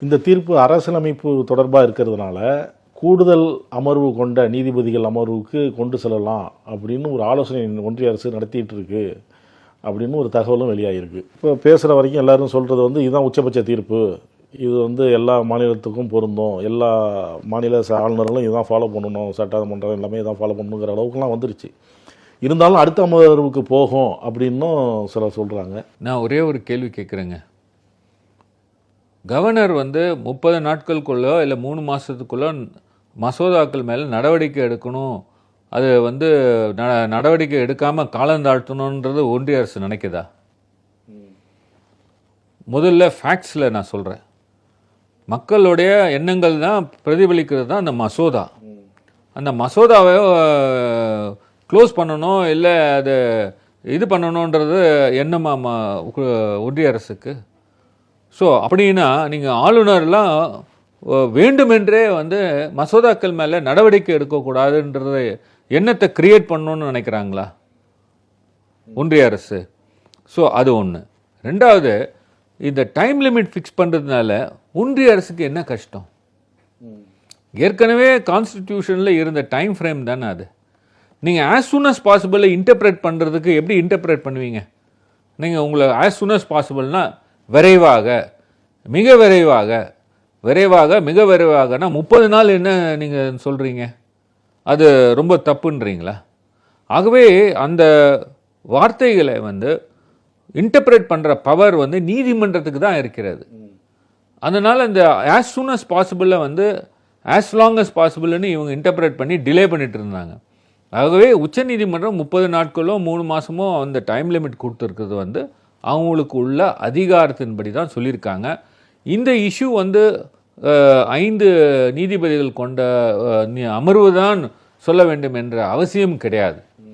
இந்த தீர்ப்பு அரசியலமைப்பு தொடர்பாக இருக்கிறதுனால கூடுதல் அமர்வு கொண்ட நீதிபதிகள் அமர்வுக்கு கொண்டு செல்லலாம் அப்படின்னு ஒரு ஆலோசனை ஒன்றிய அரசு நடத்திட்டு இருக்கு அப்படின்னு ஒரு தகவலும் வெளியாகிருக்கு. இப்போ பேசுகிற வரைக்கும் எல்லாரும் சொல்கிறது இதுதான் உச்சபட்ச தீர்ப்பு, இது எல்லா மாநிலத்துக்கும் பொருந்தும், எல்லா மாநில ஆளுநர்களும் இதுதான் ஃபாலோ பண்ணணும், சட்டமன்றம் எல்லாமே இதான் ஃபாலோ பண்ணணுங்கிற அளவுக்குலாம் வந்துருச்சு. இருந்தாலும் அடுத்த அமர்வுக்கு போகும் அப்படின்னும் சிலர் சொல்கிறாங்க. நான் ஒரே ஒரு கேள்வி கேட்குறேங்க. கவர்னர் 30 நாட்களுக்குள்ளோ இல்லை 3 மாதத்துக்குள்ளோ மசோதாக்கள் மேலே நடவடிக்கை எடுக்கணும், அது நடவடிக்கை எடுக்காமல் காலந்தாழ்த்தணுன்றது ஒன்றிய அரசு நினைக்குதா? முதல்ல ஃபேக்ட்ஸில் நான் சொல்கிறேன், மக்களுடைய எண்ணங்கள் தான் பிரதிபலிக்கிறது தான் அந்த மசோதா. அந்த மசோதாவை க்ளோஸ் பண்ணணும் இல்லை அது இது பண்ணணுன்றது எண்ணமா ஒன்றிய அரசுக்கு? ஸோ அப்படின்னா நீங்கள் ஆளுநர்லாம் வேண்டுமென்றே மசோதாக்கள் மேலே நடவடிக்கை எடுக்கக்கூடாதுன்றது எண்ணத்தை கிரியேட் பண்ணணும்னு நினைக்கிறாங்களா ஒன்றிய அரசு? ஸோ அது ஒன்று. ரெண்டாவது, இந்த டைம் லிமிட் ஃபிக்ஸ் பண்ணுறதுனால ஒன்றிய அரசுக்கு என்ன கஷ்டம்? ஏற்கனவே கான்ஸ்டிடியூஷனில் இருந்த டைம் ஃப்ரேம் தானே அது. நீங்கள் as soon as possible interpret பண்ணுறதுக்கு எப்படி இன்டர்பிரேட் பண்ணுவீங்க? நீங்கள் உங்களை ஆஸ் சூன் அஸ் பாசிபிள்னா விரைவாக, மிக விரைவாக, மிக விரைவாகனா 30 நாள் என்ன நீங்கள் சொல்கிறீங்க? அது ரொம்ப தப்புன்றீங்களா? ஆகவே அந்த வார்த்தைகளை இன்டர்பிரேட் பண்ணுற பவர் நீதிமன்றத்துக்கு தான் இருக்கிறது. அதனால் இந்த ஆஸ் சூன் அஸ் பாசிபிளில் ஆஸ் லாங் அஸ் பாசிபிள்னு இவங்க இன்டர்பிரேட் பண்ணி டிலே பண்ணிட்டு இருந்தாங்க. ஆகவே உச்சநீதிமன்றம் 30 நாட்களோ 3 மாதமோ அந்த டைம் லிமிட் கொடுத்துருக்கிறது அவங்களுக்கு உள்ள அதிகாரத்தின்படி தான் சொல்லியிருக்காங்க. இந்த இஷ்யூ 5 நீதிபதிகள் கொண்ட அமர்வு தான் சொல்ல வேண்டும் என்ற அவசியம் கிடையாது.